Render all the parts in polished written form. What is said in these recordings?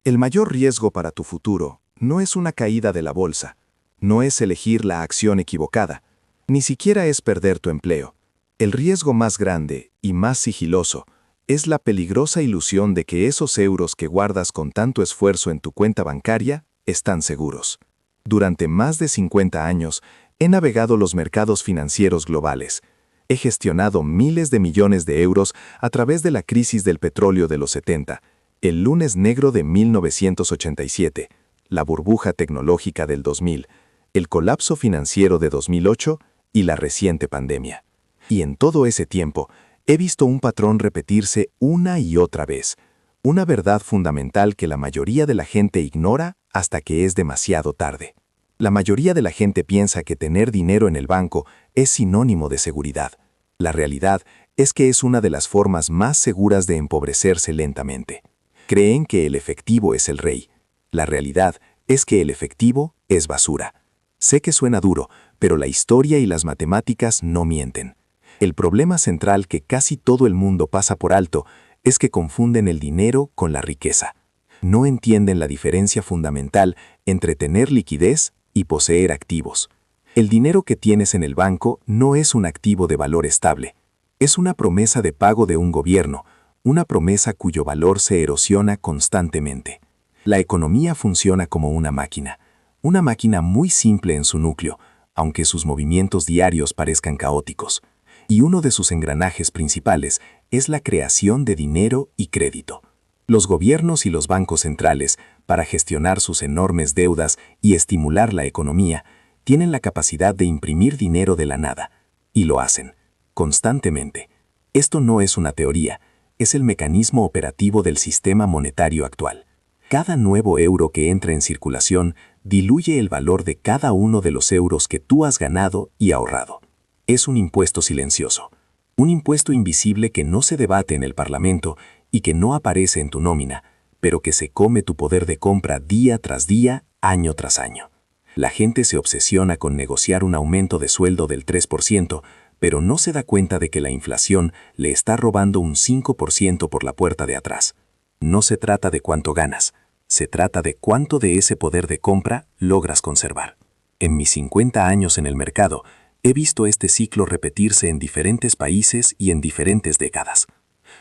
El mayor riesgo para tu futuro no es una caída de la bolsa, no es elegir la acción equivocada, ni siquiera es perder tu empleo. El riesgo más grande y más sigiloso es la peligrosa ilusión de que esos euros que guardas con tanto esfuerzo en tu cuenta bancaria están seguros. Durante más de 50 años, he navegado los mercados financieros globales. He gestionado miles de millones de euros a través de la crisis del petróleo de los 70, el lunes negro de 1987, la burbuja tecnológica del 2000, el colapso financiero de 2008 y la reciente pandemia. Y en todo ese tiempo, he visto un patrón repetirse una y otra vez, una verdad fundamental que la mayoría de la gente ignora hasta que es demasiado tarde. La mayoría de la gente piensa que tener dinero en el banco es sinónimo de seguridad. La realidad es que es una de las formas más seguras de empobrecerse lentamente. Creen que el efectivo es el rey. La realidad es que el efectivo es basura. Sé que suena duro, pero la historia y las matemáticas no mienten. El problema central que casi todo el mundo pasa por alto es que confunden el dinero con la riqueza. No entienden la diferencia fundamental entre tener liquidez y poseer activos. El dinero que tienes en el banco no es un activo de valor estable. Es una promesa de pago de un gobierno, una promesa cuyo valor se erosiona constantemente. La economía funciona como una máquina muy simple en su núcleo, aunque sus movimientos diarios parezcan caóticos. Y uno de sus engranajes principales es la creación de dinero y crédito. Los gobiernos y los bancos centrales, para gestionar sus enormes deudas y estimular la economía, tienen la capacidad de imprimir dinero de la nada, y lo hacen, constantemente. Esto no es una teoría, es el mecanismo operativo del sistema monetario actual. Cada nuevo euro que entra en circulación diluye el valor de cada uno de los euros que tú has ganado y ahorrado. Es un impuesto silencioso, un impuesto invisible que no se debate en el Parlamento y que no aparece en tu nómina, pero que se come tu poder de compra día tras día, año tras año. La gente se obsesiona con negociar un aumento de sueldo del 3%, pero no se da cuenta de que la inflación le está robando un 5% por la puerta de atrás. No se trata de cuánto ganas, se trata de cuánto de ese poder de compra logras conservar. En mis 50 años en el mercado, he visto este ciclo repetirse en diferentes países y en diferentes décadas.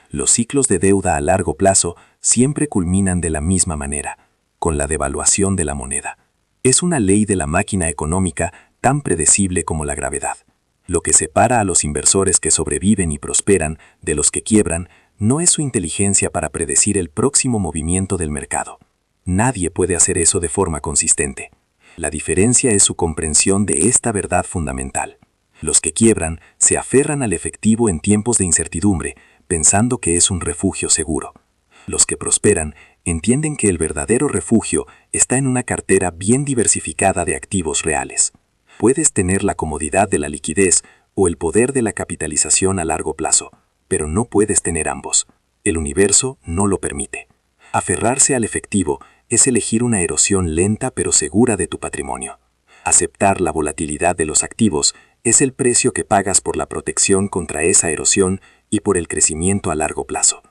Los ciclos de deuda a largo plazo siempre culminan de la misma manera, con la devaluación de la moneda. Es una ley de la máquina económica tan predecible como la gravedad. Lo que separa a los inversores que sobreviven y prosperan de los que quiebran no es su inteligencia para predecir el próximo movimiento del mercado. Nadie puede hacer eso de forma consistente. La diferencia es su comprensión de esta verdad fundamental. Los que quiebran se aferran al efectivo en tiempos de incertidumbre, pensando que es un refugio seguro. Los que prosperan entienden que el verdadero refugio está en una cartera bien diversificada de activos reales. Puedes tener la comodidad de la liquidez o el poder de la capitalización a largo plazo, pero no puedes tener ambos. El universo no lo permite. Aferrarse al efectivo es elegir una erosión lenta pero segura de tu patrimonio. Aceptar la volatilidad de los activos es el precio que pagas por la protección contra esa erosión y por el crecimiento a largo plazo.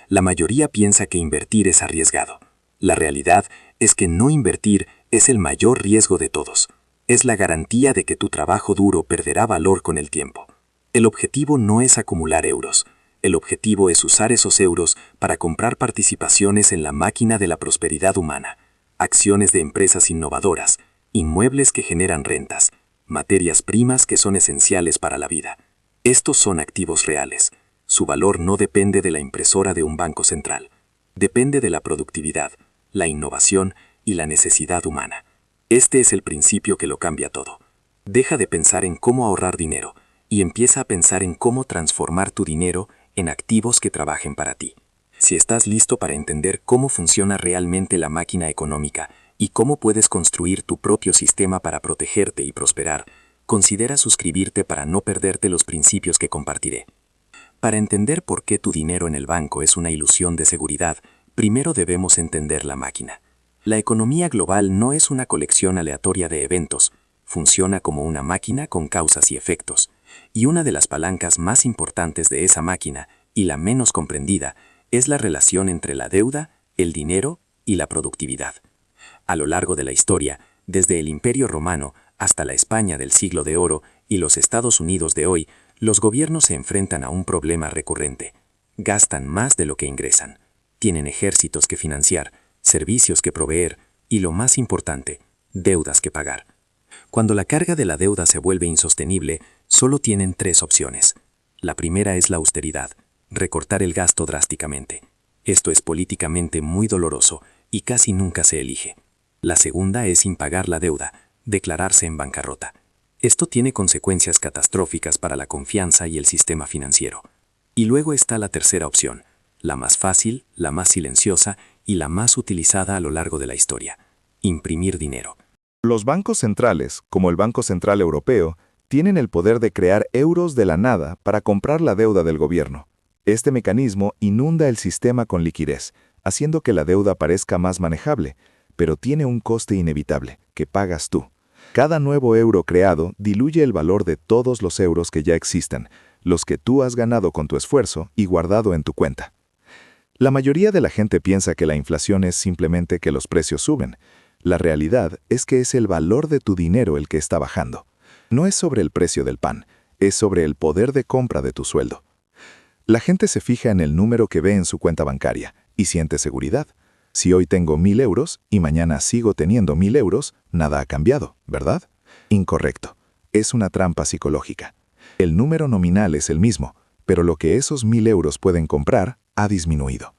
La mayoría piensa que invertir es arriesgado. La realidad es que no invertir es el mayor riesgo de todos. Es la garantía de que tu trabajo duro perderá valor con el tiempo. El objetivo no es acumular euros. El objetivo es usar esos euros para comprar participaciones en la máquina de la prosperidad humana, acciones de empresas innovadoras, inmuebles que generan rentas, materias primas que son esenciales para la vida. Estos son activos reales. Su valor no depende de la impresora de un banco central. Depende de la productividad, la innovación y la necesidad humana. Este es el principio que lo cambia todo. Deja de pensar en cómo ahorrar dinero y empieza a pensar en cómo transformar tu dinero en activos que trabajen para ti. Si estás listo para entender cómo funciona realmente la máquina económica y cómo puedes construir tu propio sistema para protegerte y prosperar, considera suscribirte para no perderte los principios que compartiré. Para entender por qué tu dinero en el banco es una ilusión de seguridad, primero debemos entender la máquina. La economía global no es una colección aleatoria de eventos, funciona como una máquina con causas y efectos, y una de las palancas más importantes de esa máquina, y la menos comprendida, es la relación entre la deuda, el dinero y la productividad. A lo largo de la historia, desde el Imperio Romano hasta la España del siglo de oro y los Estados Unidos de hoy, los gobiernos se enfrentan a un problema recurrente. Gastan más de lo que ingresan. Tienen ejércitos que financiar, servicios que proveer y, lo más importante, deudas que pagar. Cuando la carga de la deuda se vuelve insostenible, solo tienen tres opciones. La primera es la austeridad, recortar el gasto drásticamente. Esto es políticamente muy doloroso y casi nunca se elige. La segunda es impagar la deuda, declararse en bancarrota. Esto tiene consecuencias catastróficas para la confianza y el sistema financiero. Y luego está la tercera opción, la más fácil, la más silenciosa y la más utilizada a lo largo de la historia: imprimir dinero. Los bancos centrales, como el Banco Central Europeo, tienen el poder de crear euros de la nada para comprar la deuda del gobierno. Este mecanismo inunda el sistema con liquidez, haciendo que la deuda parezca más manejable, pero tiene un coste inevitable, que pagas tú. Cada nuevo euro creado diluye el valor de todos los euros que ya existen, los que tú has ganado con tu esfuerzo y guardado en tu cuenta. La mayoría de la gente piensa que la inflación es simplemente que los precios suben. La realidad es que es el valor de tu dinero el que está bajando. No es sobre el precio del pan, es sobre el poder de compra de tu sueldo. La gente se fija en el número que ve en su cuenta bancaria y siente seguridad. Si hoy tengo 1.000 euros y mañana sigo teniendo 1.000 euros, nada ha cambiado, ¿verdad? Incorrecto. Es una trampa psicológica. El número nominal es el mismo, pero lo que esos 1.000 euros pueden comprar ha disminuido.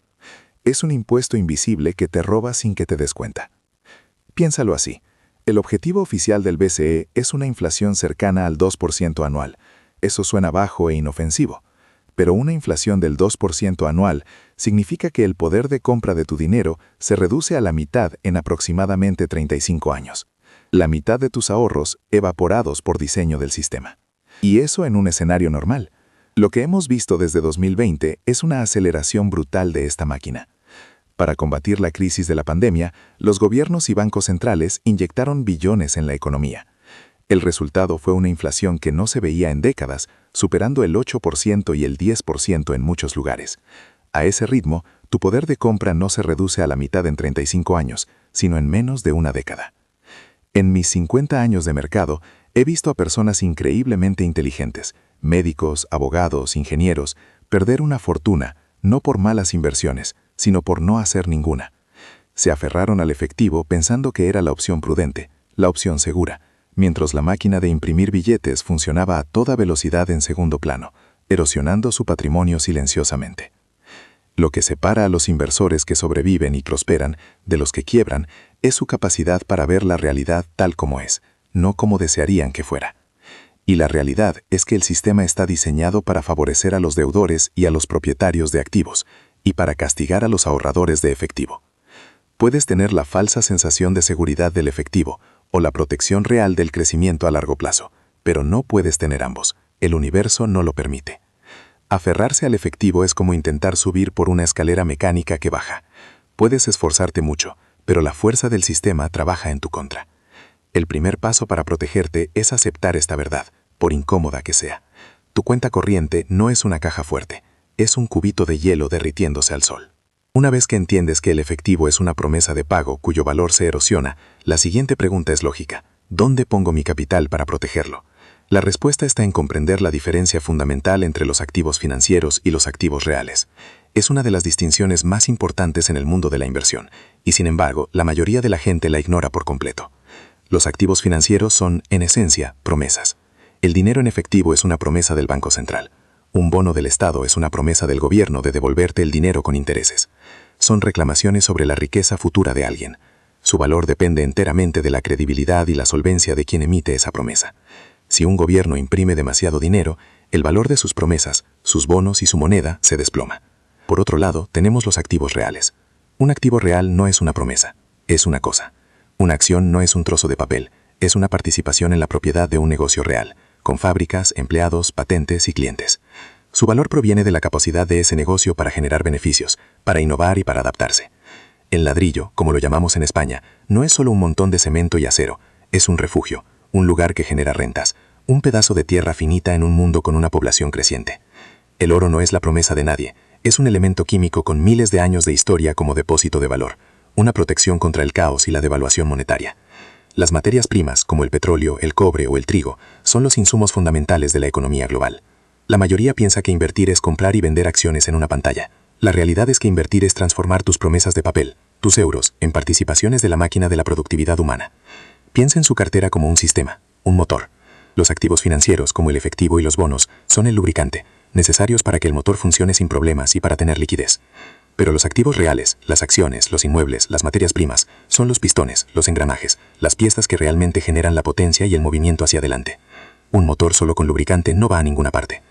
Es un impuesto invisible que te roba sin que te des cuenta. Piénsalo así. El objetivo oficial del BCE es una inflación cercana al 2% anual. Eso suena bajo e inofensivo. Pero una inflación del 2% anual significa que el poder de compra de tu dinero se reduce a la mitad en aproximadamente 35 años. La mitad de tus ahorros evaporados por diseño del sistema. Y eso en un escenario normal. Lo que hemos visto desde 2020 es una aceleración brutal de esta máquina. Para combatir la crisis de la pandemia, los gobiernos y bancos centrales inyectaron billones en la economía. El resultado fue una inflación que no se veía en décadas, superando el 8% y el 10% en muchos lugares. A ese ritmo, tu poder de compra no se reduce a la mitad en 35 años, sino en menos de una década. En mis 50 años de mercado, he visto a personas increíblemente inteligentes, médicos, abogados, ingenieros, perder una fortuna, no por malas inversiones, sino por no hacer ninguna. Se aferraron al efectivo pensando que era la opción prudente, la opción segura, mientras la máquina de imprimir billetes funcionaba a toda velocidad en segundo plano, erosionando su patrimonio silenciosamente. Lo que separa a los inversores que sobreviven y prosperan de los que quiebran es su capacidad para ver la realidad tal como es, no como desearían que fuera. Y la realidad es que el sistema está diseñado para favorecer a los deudores y a los propietarios de activos, y para castigar a los ahorradores de efectivo. Puedes tener la falsa sensación de seguridad del efectivo o la protección real del crecimiento a largo plazo, pero no puedes tener ambos. El universo no lo permite. Aferrarse al efectivo es como intentar subir por una escalera mecánica que baja. Puedes esforzarte mucho, pero la fuerza del sistema trabaja en tu contra. El primer paso para protegerte es aceptar esta verdad, por incómoda que sea. Tu cuenta corriente no es una caja fuerte, es un cubito de hielo derritiéndose al sol. Una vez que entiendes que el efectivo es una promesa de pago cuyo valor se erosiona, la siguiente pregunta es lógica: ¿dónde pongo mi capital para protegerlo? La respuesta está en comprender la diferencia fundamental entre los activos financieros y los activos reales. Es una de las distinciones más importantes en el mundo de la inversión, y sin embargo, la mayoría de la gente la ignora por completo. Los activos financieros son, en esencia, promesas. El dinero en efectivo es una promesa del Banco Central. Un bono del Estado es una promesa del gobierno de devolverte el dinero con intereses. Son reclamaciones sobre la riqueza futura de alguien. Su valor depende enteramente de la credibilidad y la solvencia de quien emite esa promesa. Si un gobierno imprime demasiado dinero, el valor de sus promesas, sus bonos y su moneda se desploma. Por otro lado, tenemos los activos reales. Un activo real no es una promesa, es una cosa. Una acción no es un trozo de papel, es una participación en la propiedad de un negocio real, con fábricas, empleados, patentes y clientes. Su valor proviene de la capacidad de ese negocio para generar beneficios, para innovar y para adaptarse. El ladrillo, como lo llamamos en España, no es solo un montón de cemento y acero, es un refugio, un lugar que genera rentas, un pedazo de tierra finita en un mundo con una población creciente. El oro no es la promesa de nadie, es un elemento químico con miles de años de historia como depósito de valor, una protección contra el caos y la devaluación monetaria. Las materias primas, como el petróleo, el cobre o el trigo, son los insumos fundamentales de la economía global. La mayoría piensa que invertir es comprar y vender acciones en una pantalla. La realidad es que invertir es transformar tus promesas de papel, tus euros, en participaciones de la máquina de la productividad humana. Piensa en su cartera como un sistema, un motor. Los activos financieros, como el efectivo y los bonos, son el lubricante, necesarios para que el motor funcione sin problemas y para tener liquidez. Pero los activos reales, las acciones, los inmuebles, las materias primas, son los pistones, los engranajes, las piezas que realmente generan la potencia y el movimiento hacia adelante. Un motor solo con lubricante no va a ninguna parte.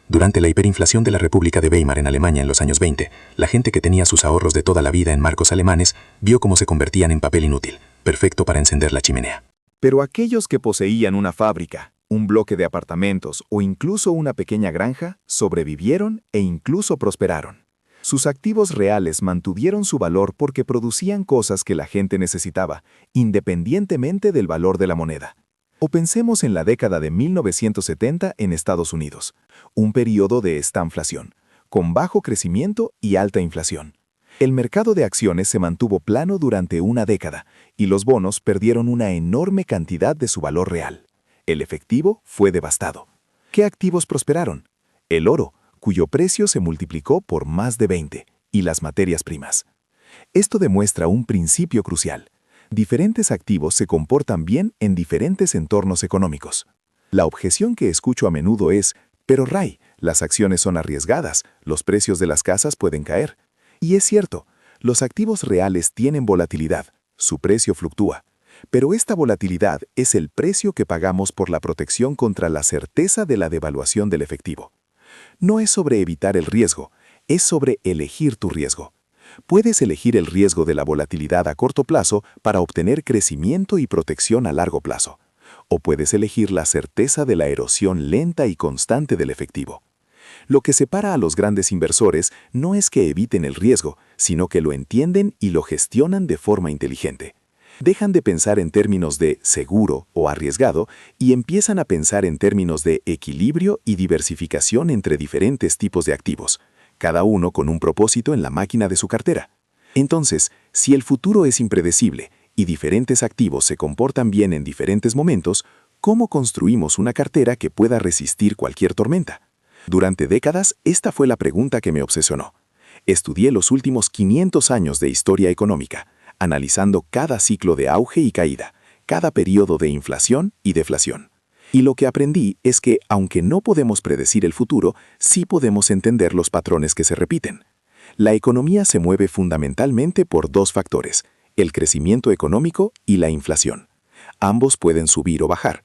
Durante la hiperinflación de la República de Weimar en Alemania en los años 20, la gente que tenía sus ahorros de toda la vida en marcos alemanes vio cómo se convertían en papel inútil, perfecto para encender la chimenea. Pero aquellos que poseían una fábrica, un bloque de apartamentos o incluso una pequeña granja, sobrevivieron e incluso prosperaron. Sus activos reales mantuvieron su valor porque producían cosas que la gente necesitaba, independientemente del valor de la moneda. O pensemos en la década de 1970 en Estados Unidos, un periodo de estanflación, con bajo crecimiento y alta inflación. El mercado de acciones se mantuvo plano durante una década y los bonos perdieron una enorme cantidad de su valor real. El efectivo fue devastado. ¿Qué activos prosperaron? El oro, cuyo precio se multiplicó por más de 20, y las materias primas. Esto demuestra un principio crucial. Diferentes activos se comportan bien en diferentes entornos económicos. La objeción que escucho a menudo es, pero Ray, las acciones son arriesgadas, los precios de las casas pueden caer. Y es cierto, los activos reales tienen volatilidad, su precio fluctúa. Pero esta volatilidad es el precio que pagamos por la protección contra la certeza de la devaluación del efectivo. No es sobre evitar el riesgo, es sobre elegir tu riesgo. Puedes elegir el riesgo de la volatilidad a corto plazo para obtener crecimiento y protección a largo plazo. O puedes elegir la certeza de la erosión lenta y constante del efectivo. Lo que separa a los grandes inversores no es que eviten el riesgo, sino que lo entienden y lo gestionan de forma inteligente. Dejan de pensar en términos de seguro o arriesgado y empiezan a pensar en términos de equilibrio y diversificación entre diferentes tipos de activos, cada uno con un propósito en la máquina de su cartera. Entonces, si el futuro es impredecible y diferentes activos se comportan bien en diferentes momentos, ¿cómo construimos una cartera que pueda resistir cualquier tormenta? Durante décadas, esta fue la pregunta que me obsesionó. Estudié los últimos 500 años de historia económica, analizando cada ciclo de auge y caída, cada periodo de inflación y deflación. Y lo que aprendí es que, aunque no podemos predecir el futuro, sí podemos entender los patrones que se repiten. La economía se mueve fundamentalmente por dos factores, el crecimiento económico y la inflación. Ambos pueden subir o bajar.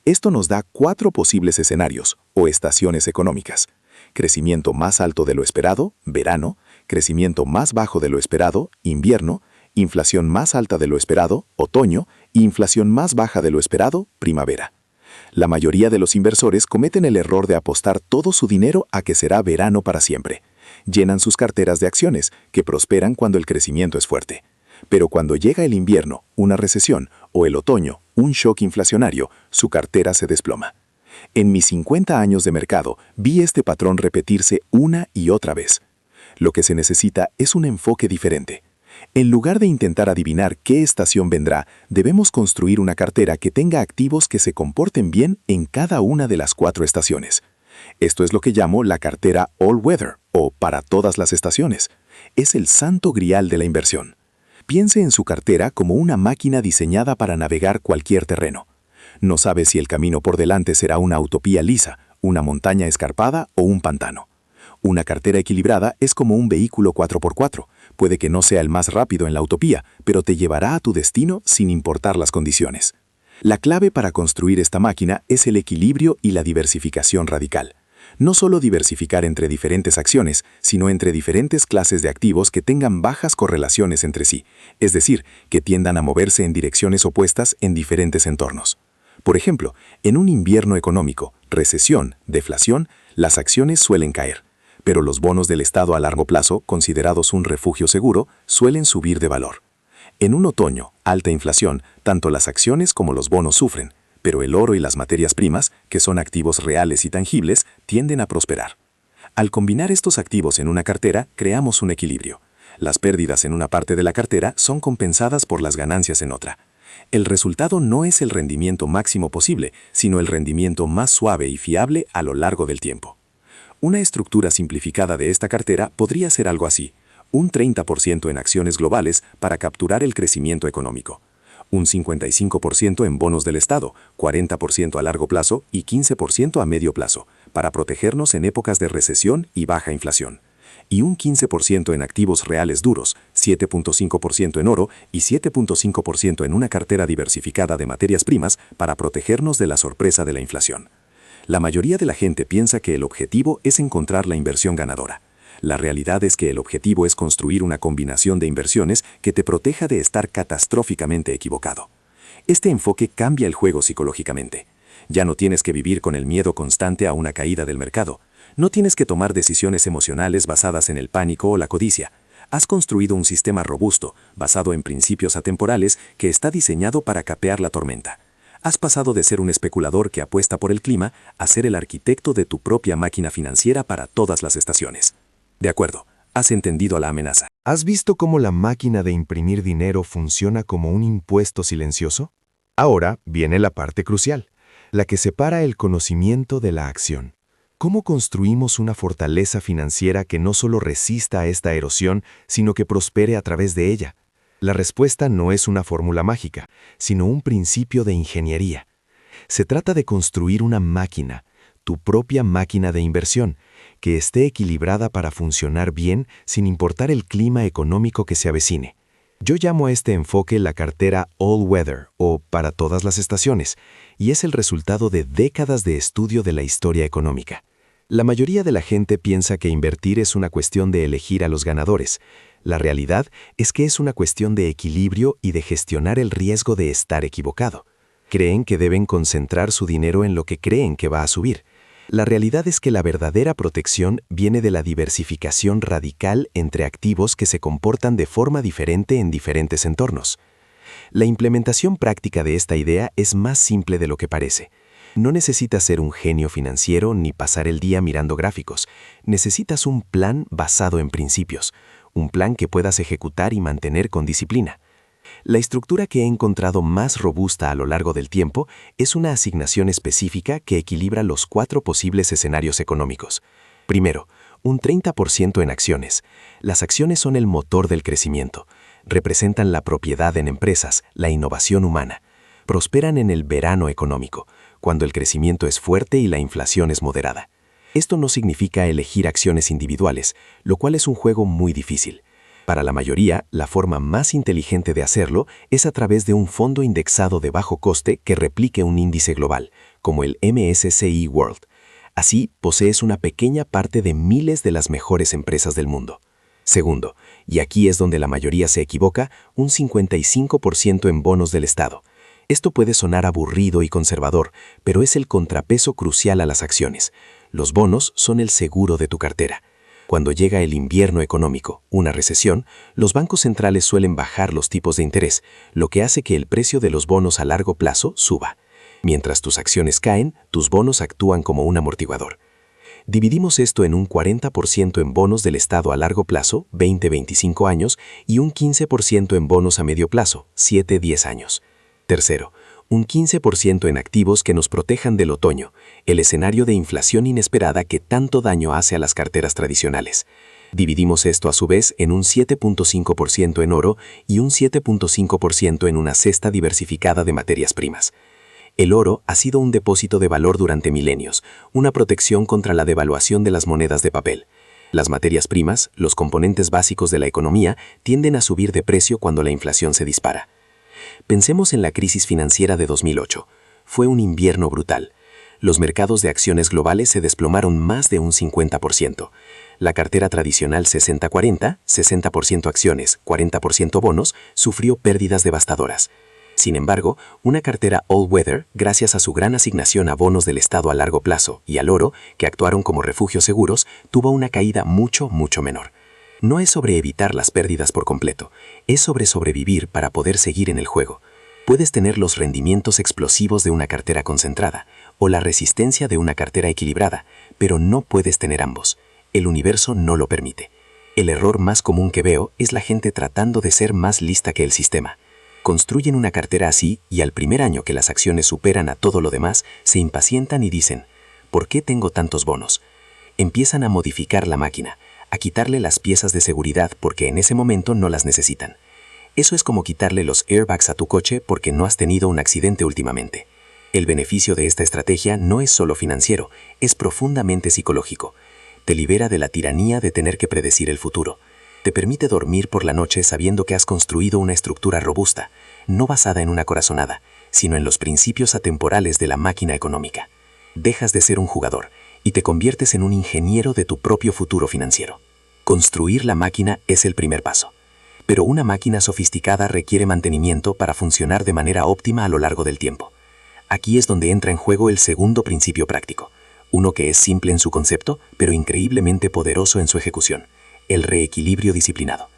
Esto nos da 4 posibles escenarios, o estaciones económicas. Crecimiento más alto de lo esperado, verano, crecimiento más bajo de lo esperado, invierno, inflación más alta de lo esperado, otoño, y inflación más baja de lo esperado, primavera. La mayoría de los inversores cometen el error de apostar todo su dinero a que será verano para siempre. Llenan sus carteras de acciones, que prosperan cuando el crecimiento es fuerte. Pero cuando llega el invierno, una recesión, o el otoño, un shock inflacionario, su cartera se desploma. En mis 50 años de mercado, vi este patrón repetirse una y otra vez. Lo que se necesita es un enfoque diferente. En lugar de intentar adivinar qué estación vendrá, debemos construir una cartera que tenga activos que se comporten bien en cada una de las 4 estaciones. Esto es lo que llamo la cartera All Weather, o para todas las estaciones. Es el santo grial de la inversión. Piense en su cartera como una máquina diseñada para navegar cualquier terreno. No sabe si el camino por delante será una autopía lisa, una montaña escarpada o un pantano. Una cartera equilibrada es como un vehículo 4x4. Puede que no sea el más rápido en la autopía, pero te llevará a tu destino sin importar las condiciones. La clave para construir esta máquina es el equilibrio y la diversificación radical. No solo diversificar entre diferentes acciones, sino entre diferentes clases de activos que tengan bajas correlaciones entre sí, es decir, que tiendan a moverse en direcciones opuestas en diferentes entornos. Por ejemplo, en un invierno económico, recesión, deflación, las acciones suelen caer. Pero los bonos del Estado a largo plazo, considerados un refugio seguro, suelen subir de valor. En un otoño, alta inflación, tanto las acciones como los bonos sufren, pero el oro y las materias primas, que son activos reales y tangibles, tienden a prosperar. Al combinar estos activos en una cartera, creamos un equilibrio. Las pérdidas en una parte de la cartera son compensadas por las ganancias en otra. El resultado no es el rendimiento máximo posible, sino el rendimiento más suave y fiable a lo largo del tiempo. Una estructura simplificada de esta cartera podría ser algo así: un 30% en acciones globales para capturar el crecimiento económico, un 55% en bonos del Estado, 40% a largo plazo y 15% a medio plazo, para protegernos en épocas de recesión y baja inflación, y un 15% en activos reales duros, 7.5% en oro y 7.5% en una cartera diversificada de materias primas para protegernos de la sorpresa de la inflación. La mayoría de la gente piensa que el objetivo es encontrar la inversión ganadora. La realidad es que el objetivo es construir una combinación de inversiones que te proteja de estar catastróficamente equivocado. Este enfoque cambia el juego psicológicamente. Ya no tienes que vivir con el miedo constante a una caída del mercado. No tienes que tomar decisiones emocionales basadas en el pánico o la codicia. Has construido un sistema robusto, basado en principios atemporales, que está diseñado para capear la tormenta. Has pasado de ser un especulador que apuesta por el clima a ser el arquitecto de tu propia máquina financiera para todas las estaciones. De acuerdo, has entendido la amenaza. ¿Has visto cómo la máquina de imprimir dinero funciona como un impuesto silencioso? Ahora viene la parte crucial, la que separa el conocimiento de la acción. ¿Cómo construimos una fortaleza financiera que no solo resista a esta erosión, sino que prospere a través de ella? La respuesta no es una fórmula mágica, sino un principio de ingeniería. Se trata de construir una máquina, tu propia máquina de inversión, que esté equilibrada para funcionar bien sin importar el clima económico que se avecine. Yo llamo a este enfoque la cartera All Weather, o para todas las estaciones, y es el resultado de décadas de estudio de la historia económica. La mayoría de la gente piensa que invertir es una cuestión de elegir a los ganadores. La realidad es que es una cuestión de equilibrio y de gestionar el riesgo de estar equivocado. Creen que deben concentrar su dinero en lo que creen que va a subir. La realidad es que la verdadera protección viene de la diversificación radical entre activos que se comportan de forma diferente en diferentes entornos. La implementación práctica de esta idea es más simple de lo que parece. No necesitas ser un genio financiero ni pasar el día mirando gráficos. Necesitas un plan basado en principios, un plan que puedas ejecutar y mantener con disciplina. La estructura que he encontrado más robusta a lo largo del tiempo es una asignación específica que equilibra los 4 posibles escenarios económicos. Primero, un 30% en acciones. Las acciones son el motor del crecimiento. Representan la propiedad en empresas, la innovación humana. Prosperan en el verano económico, cuando el crecimiento es fuerte y la inflación es moderada. Esto no significa elegir acciones individuales, lo cual es un juego muy difícil. Para la mayoría, la forma más inteligente de hacerlo es a través de un fondo indexado de bajo coste que replique un índice global, como el MSCI World. Así, posees una pequeña parte de miles de las mejores empresas del mundo. Segundo, y aquí es donde la mayoría se equivoca, un 55% en bonos del Estado. Esto puede sonar aburrido y conservador, pero es el contrapeso crucial a las acciones. Los bonos son el seguro de tu cartera. Cuando llega el invierno económico, una recesión, los bancos centrales suelen bajar los tipos de interés, lo que hace que el precio de los bonos a largo plazo suba. Mientras tus acciones caen, tus bonos actúan como un amortiguador. Dividimos esto en un 40% en bonos del Estado a largo plazo, 20-25 años, y un 15% en bonos a medio plazo, 7-10 años. Tercero, un 15% en activos que nos protejan del otoño, el escenario de inflación inesperada que tanto daño hace a las carteras tradicionales. Dividimos esto a su vez en un 7.5% en oro y un 7.5% en una cesta diversificada de materias primas. El oro ha sido un depósito de valor durante milenios, una protección contra la devaluación de las monedas de papel. Las materias primas, los componentes básicos de la economía, tienden a subir de precio cuando la inflación se dispara. Pensemos en la crisis financiera de 2008. Fue un invierno brutal. Los mercados de acciones globales se desplomaron más de un 50%. La cartera tradicional 60-40, 60% acciones, 40% bonos, sufrió pérdidas devastadoras. Sin embargo, una cartera All Weather, gracias a su gran asignación a bonos del Estado a largo plazo y al oro, que actuaron como refugios seguros, tuvo una caída mucho menor. No es sobre evitar las pérdidas por completo, es sobre sobrevivir para poder seguir en el juego. Puedes tener los rendimientos explosivos de una cartera concentrada o la resistencia de una cartera equilibrada, pero no puedes tener ambos. El universo no lo permite. El error más común que veo es la gente tratando de ser más lista que el sistema. Construyen una cartera así y al primer año que las acciones superan a todo lo demás, se impacientan y dicen, ¿por qué tengo tantos bonos? Empiezan a modificar la máquina, a quitarle las piezas de seguridad porque en ese momento no las necesitan. Eso es como quitarle los airbags a tu coche porque no has tenido un accidente últimamente. El beneficio de esta estrategia no es solo financiero, es profundamente psicológico. Te libera de la tiranía de tener que predecir el futuro. Te permite dormir por la noche sabiendo que has construido una estructura robusta, no basada en una corazonada, sino en los principios atemporales de la máquina económica. Dejas de ser un jugador y te conviertes en un ingeniero de tu propio futuro financiero. Construir la máquina es el primer paso. Pero una máquina sofisticada requiere mantenimiento para funcionar de manera óptima a lo largo del tiempo. Aquí es donde entra en juego el segundo principio práctico, uno que es simple en su concepto, pero increíblemente poderoso en su ejecución: el reequilibrio disciplinado.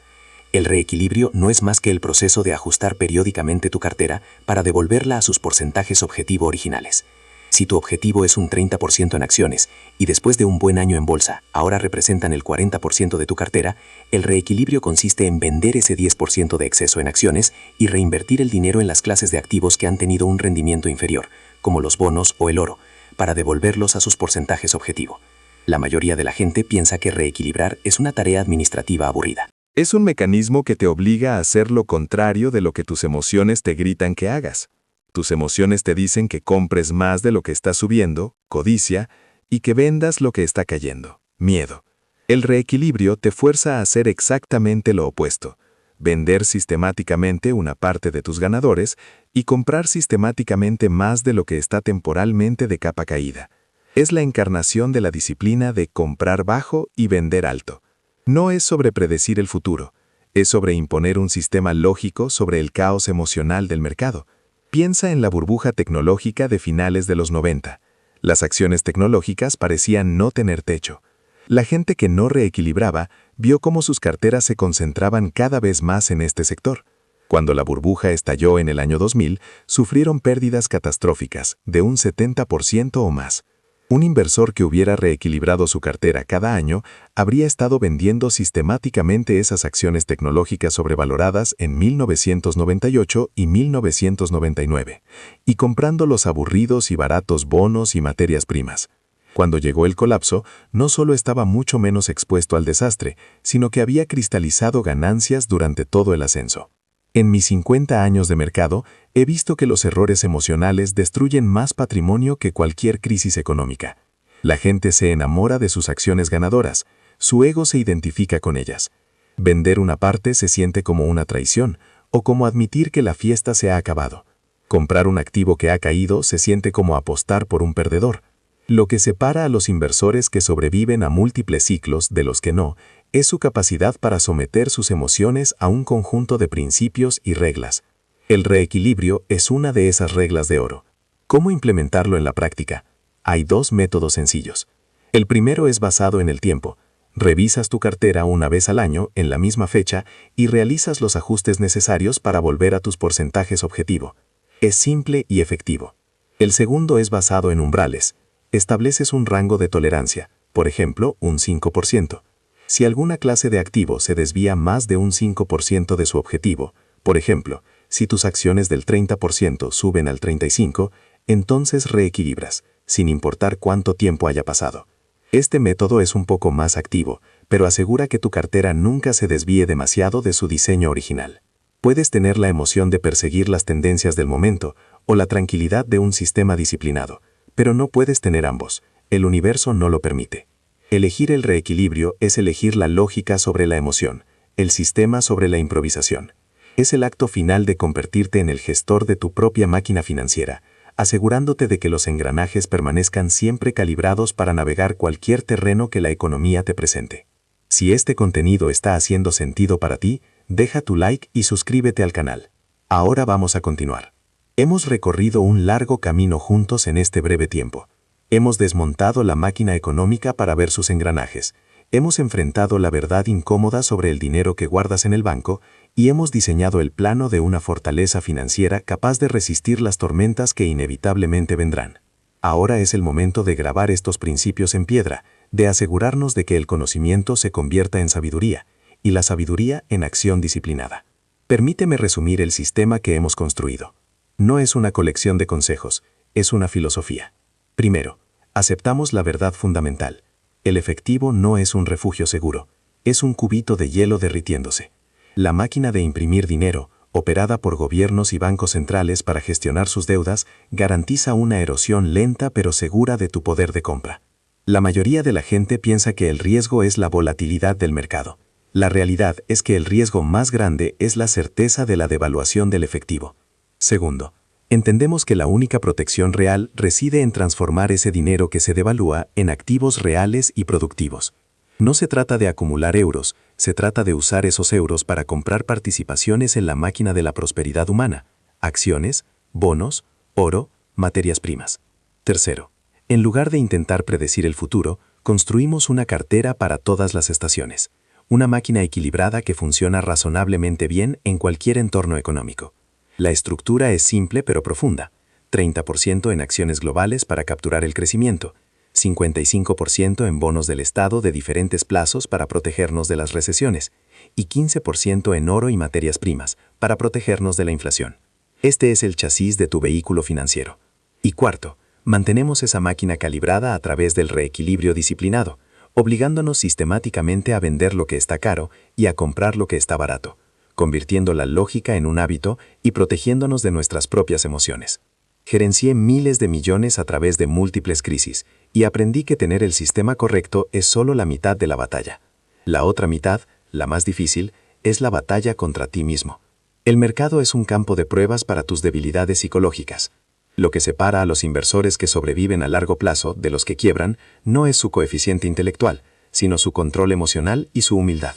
El reequilibrio no es más que el proceso de ajustar periódicamente tu cartera para devolverla a sus porcentajes objetivo originales. Si tu objetivo es un 30% en acciones y después de un buen año en bolsa ahora representan el 40% de tu cartera, el reequilibrio consiste en vender ese 10% de exceso en acciones y reinvertir el dinero en las clases de activos que han tenido un rendimiento inferior, como los bonos o el oro, para devolverlos a sus porcentajes objetivo. La mayoría de la gente piensa que reequilibrar es una tarea administrativa aburrida. Es un mecanismo que te obliga a hacer lo contrario de lo que tus emociones te gritan que hagas. Tus emociones te dicen que compres más de lo que está subiendo, codicia, y que vendas lo que está cayendo, miedo. El reequilibrio te fuerza a hacer exactamente lo opuesto: vender sistemáticamente una parte de tus ganadores y comprar sistemáticamente más de lo que está temporalmente de capa caída. Es la encarnación de la disciplina de comprar bajo y vender alto. No es sobre predecir el futuro, es sobre imponer un sistema lógico sobre el caos emocional del mercado. Piensa en la burbuja tecnológica de finales de los 90. Las acciones tecnológicas parecían no tener techo. La gente que no reequilibraba vio cómo sus carteras se concentraban cada vez más en este sector. Cuando la burbuja estalló en el año 2000, sufrieron pérdidas catastróficas de un 70% o más. Un inversor que hubiera reequilibrado su cartera cada año habría estado vendiendo sistemáticamente esas acciones tecnológicas sobrevaloradas en 1998 y 1999, y comprando los aburridos y baratos bonos y materias primas. Cuando llegó el colapso, no solo estaba mucho menos expuesto al desastre, sino que había cristalizado ganancias durante todo el ascenso. En mis 50 años de mercado, he visto que los errores emocionales destruyen más patrimonio que cualquier crisis económica. La gente se enamora de sus acciones ganadoras, su ego se identifica con ellas. Vender una parte se siente como una traición o como admitir que la fiesta se ha acabado. Comprar un activo que ha caído se siente como apostar por un perdedor. Lo que separa a los inversores que sobreviven a múltiples ciclos de los que no, es su capacidad para someter sus emociones a un conjunto de principios y reglas. El reequilibrio es una de esas reglas de oro. ¿Cómo implementarlo en la práctica? Hay dos métodos sencillos. El primero es basado en el tiempo. Revisas tu cartera una vez al año, en la misma fecha, y realizas los ajustes necesarios para volver a tus porcentajes objetivo. Es simple y efectivo. El segundo es basado en umbrales. Estableces un rango de tolerancia, por ejemplo, un 5%. Si alguna clase de activo se desvía más de un 5% de su objetivo, por ejemplo, si tus acciones del 30% suben al 35%, entonces reequilibras, sin importar cuánto tiempo haya pasado. Este método es un poco más activo, pero asegura que tu cartera nunca se desvíe demasiado de su diseño original. Puedes tener la emoción de perseguir las tendencias del momento o la tranquilidad de un sistema disciplinado, pero no puedes tener ambos. El universo no lo permite. Elegir el reequilibrio es elegir la lógica sobre la emoción, el sistema sobre la improvisación. Es el acto final de convertirte en el gestor de tu propia máquina financiera, asegurándote de que los engranajes permanezcan siempre calibrados para navegar cualquier terreno que la economía te presente. Si este contenido está haciendo sentido para ti, deja tu like y suscríbete al canal. Ahora vamos a continuar. Hemos recorrido un largo camino juntos en este breve tiempo. Hemos desmontado la máquina económica para ver sus engranajes. Hemos enfrentado la verdad incómoda sobre el dinero que guardas en el banco y hemos diseñado el plano de una fortaleza financiera capaz de resistir las tormentas que inevitablemente vendrán. Ahora es el momento de grabar estos principios en piedra, de asegurarnos de que el conocimiento se convierta en sabiduría y la sabiduría en acción disciplinada. Permíteme resumir el sistema que hemos construido. No es una colección de consejos, es una filosofía. Primero, aceptamos la verdad fundamental. El efectivo no es un refugio seguro, es un cubito de hielo derritiéndose. La máquina de imprimir dinero, operada por gobiernos y bancos centrales para gestionar sus deudas, garantiza una erosión lenta pero segura de tu poder de compra. La mayoría de la gente piensa que el riesgo es la volatilidad del mercado. La realidad es que el riesgo más grande es la certeza de la devaluación del efectivo. Segundo, entendemos que la única protección real reside en transformar ese dinero que se devalúa en activos reales y productivos. No se trata de acumular euros, se trata de usar esos euros para comprar participaciones en la máquina de la prosperidad humana, acciones, bonos, oro, materias primas. Tercero, en lugar de intentar predecir el futuro, construimos una cartera para todas las estaciones. Una máquina equilibrada que funciona razonablemente bien en cualquier entorno económico. La estructura es simple pero profunda. 30% en acciones globales para capturar el crecimiento, 55% en bonos del Estado de diferentes plazos para protegernos de las recesiones y 15% en oro y materias primas para protegernos de la inflación. Este es el chasis de tu vehículo financiero. Y cuarto, mantenemos esa máquina calibrada a través del reequilibrio disciplinado, obligándonos sistemáticamente a vender lo que está caro y a comprar lo que está barato, convirtiendo la lógica en un hábito y protegiéndonos de nuestras propias emociones. Gerencié miles de millones a través de múltiples crisis y aprendí que tener el sistema correcto es solo la mitad de la batalla. La otra mitad, la más difícil, es la batalla contra ti mismo. El mercado es un campo de pruebas para tus debilidades psicológicas. Lo que separa a los inversores que sobreviven a largo plazo de los que quiebran no es su coeficiente intelectual, sino su control emocional y su humildad.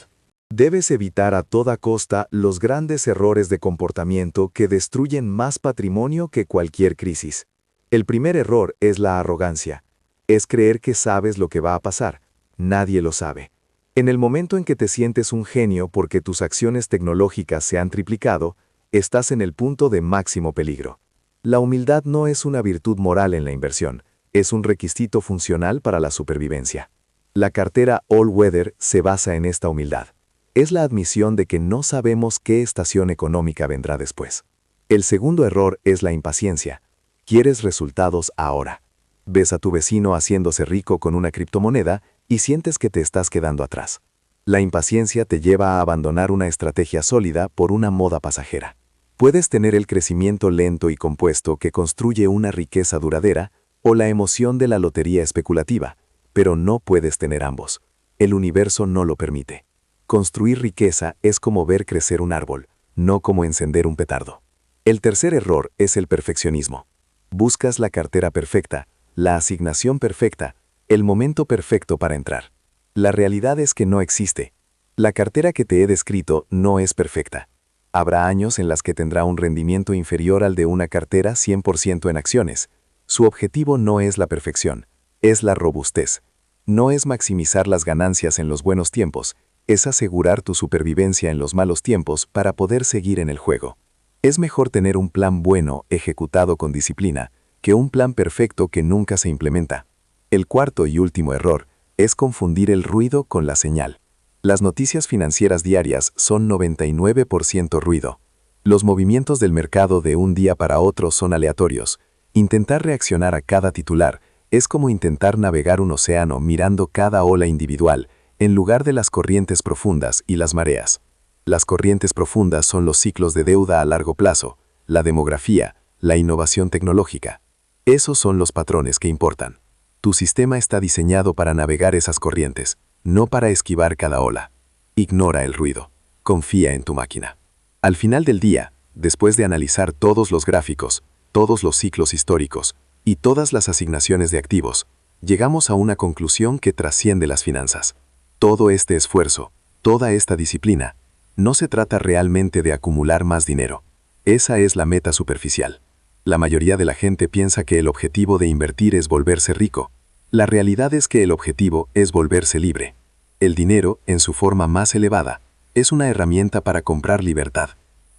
Debes evitar a toda costa los grandes errores de comportamiento que destruyen más patrimonio que cualquier crisis. El primer error es la arrogancia. Es creer que sabes lo que va a pasar. Nadie lo sabe. En el momento en que te sientes un genio porque tus acciones tecnológicas se han triplicado, estás en el punto de máximo peligro. La humildad no es una virtud moral en la inversión, es un requisito funcional para la supervivencia. La cartera All Weather se basa en esta humildad. Es la admisión de que no sabemos qué estación económica vendrá después. El segundo error es la impaciencia. Quieres resultados ahora. Ves a tu vecino haciéndose rico con una criptomoneda y sientes que te estás quedando atrás. La impaciencia te lleva a abandonar una estrategia sólida por una moda pasajera. Puedes tener el crecimiento lento y compuesto que construye una riqueza duradera o la emoción de la lotería especulativa, pero no puedes tener ambos. El universo no lo permite. Construir riqueza es como ver crecer un árbol, no como encender un petardo. El tercer error es el perfeccionismo. Buscas la cartera perfecta, la asignación perfecta, el momento perfecto para entrar. La realidad es que no existe. La cartera que te he descrito no es perfecta. Habrá años en las que tendrá un rendimiento inferior al de una cartera 100% en acciones. Su objetivo no es la perfección, es la robustez. No es maximizar las ganancias en los buenos tiempos, es asegurar tu supervivencia en los malos tiempos para poder seguir en el juego. Es mejor tener un plan bueno ejecutado con disciplina que un plan perfecto que nunca se implementa. El cuarto y último error es confundir el ruido con la señal. Las noticias financieras diarias son 99% ruido. Los movimientos del mercado de un día para otro son aleatorios. Intentar reaccionar a cada titular es como intentar navegar un océano mirando cada ola individual, en lugar de las corrientes profundas y las mareas. Las corrientes profundas son los ciclos de deuda a largo plazo, la demografía, la innovación tecnológica. Esos son los patrones que importan. Tu sistema está diseñado para navegar esas corrientes, no para esquivar cada ola. Ignora el ruido. Confía en tu máquina. Al final del día, después de analizar todos los gráficos, todos los ciclos históricos y todas las asignaciones de activos, llegamos a una conclusión que trasciende las finanzas. Todo este esfuerzo, toda esta disciplina, no se trata realmente de acumular más dinero. Esa es la meta superficial. La mayoría de la gente piensa que el objetivo de invertir es volverse rico. La realidad es que el objetivo es volverse libre. El dinero, en su forma más elevada, es una herramienta para comprar libertad.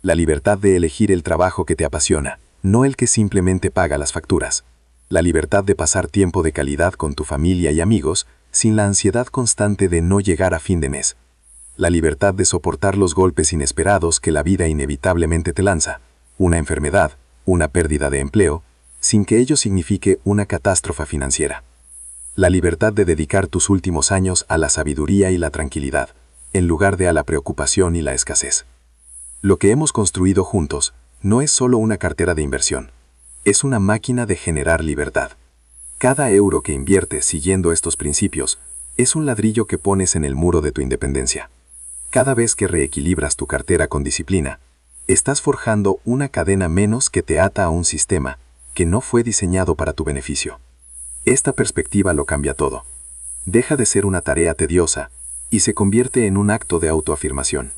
La libertad de elegir el trabajo que te apasiona, no el que simplemente paga las facturas. La libertad de pasar tiempo de calidad con tu familia y amigos, sin la ansiedad constante de no llegar a fin de mes. La libertad de soportar los golpes inesperados que la vida inevitablemente te lanza, una enfermedad, una pérdida de empleo, sin que ello signifique una catástrofe financiera. La libertad de dedicar tus últimos años a la sabiduría y la tranquilidad, en lugar de a la preocupación y la escasez. Lo que hemos construido juntos no es solo una cartera de inversión, es una máquina de generar libertad. Cada euro que inviertes siguiendo estos principios es un ladrillo que pones en el muro de tu independencia. Cada vez que reequilibras tu cartera con disciplina, estás forjando una cadena menos que te ata a un sistema que no fue diseñado para tu beneficio. Esta perspectiva lo cambia todo. Deja de ser una tarea tediosa y se convierte en un acto de autoafirmación.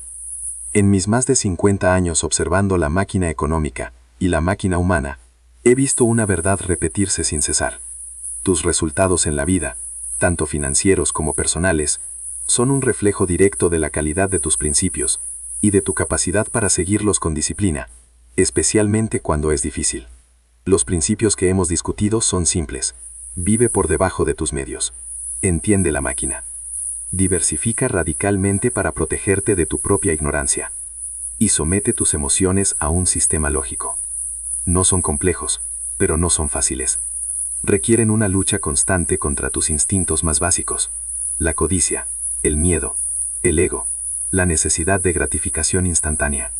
En mis más de 50 años observando la máquina económica y la máquina humana, he visto una verdad repetirse sin cesar. Tus resultados en la vida, tanto financieros como personales, son un reflejo directo de la calidad de tus principios y de tu capacidad para seguirlos con disciplina, especialmente cuando es difícil. Los principios que hemos discutido son simples. Vive por debajo de tus medios. Entiende la máquina. Diversifica radicalmente para protegerte de tu propia ignorancia. Y somete tus emociones a un sistema lógico. No son complejos, pero no son fáciles. Requieren una lucha constante contra tus instintos más básicos: la codicia, el miedo, el ego, la necesidad de gratificación instantánea.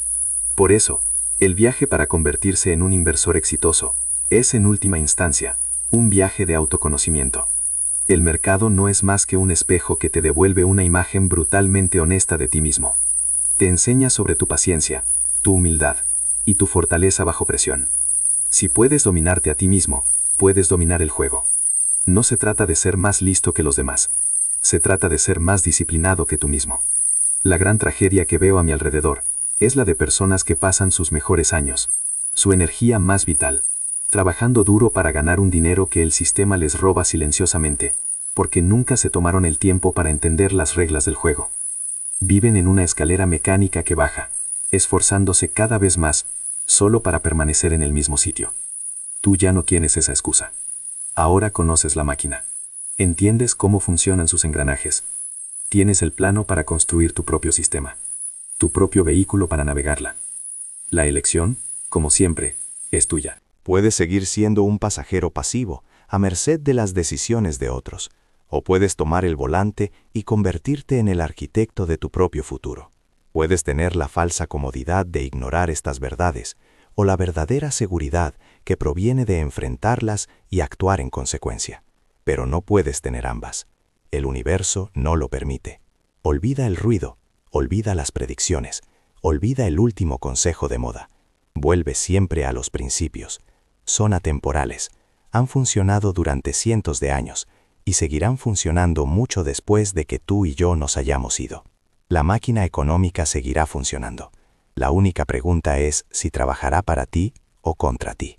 Por eso, el viaje para convertirse en un inversor exitoso es, en última instancia, un viaje de autoconocimiento. El mercado no es más que un espejo que te devuelve una imagen brutalmente honesta de ti mismo. Te enseña sobre tu paciencia, tu humildad y tu fortaleza bajo presión. Si puedes dominarte a ti mismo, puedes dominar el juego. No se trata de ser más listo que los demás. Se trata de ser más disciplinado que tú mismo. La gran tragedia que veo a mi alrededor es la de personas que pasan sus mejores años, su energía más vital, trabajando duro para ganar un dinero que el sistema les roba silenciosamente, porque nunca se tomaron el tiempo para entender las reglas del juego. Viven en una escalera mecánica que baja, esforzándose cada vez más, solo para permanecer en el mismo sitio. Tú ya no tienes esa excusa. Ahora conoces la máquina. Entiendes cómo funcionan sus engranajes. Tienes el plano para construir tu propio sistema, tu propio vehículo para navegarla. La elección, como siempre, es tuya. Puedes seguir siendo un pasajero pasivo, a merced de las decisiones de otros, o puedes tomar el volante y convertirte en el arquitecto de tu propio futuro. Puedes tener la falsa comodidad de ignorar estas verdades, o la verdadera seguridad que proviene de enfrentarlas y actuar en consecuencia. Pero no puedes tener ambas. El universo no lo permite. Olvida el ruido, olvida las predicciones, olvida el último consejo de moda. Vuelve siempre a los principios. Son atemporales, han funcionado durante cientos de años y seguirán funcionando mucho después de que tú y yo nos hayamos ido. La máquina económica seguirá funcionando. La única pregunta es si trabajará para ti o contra ti.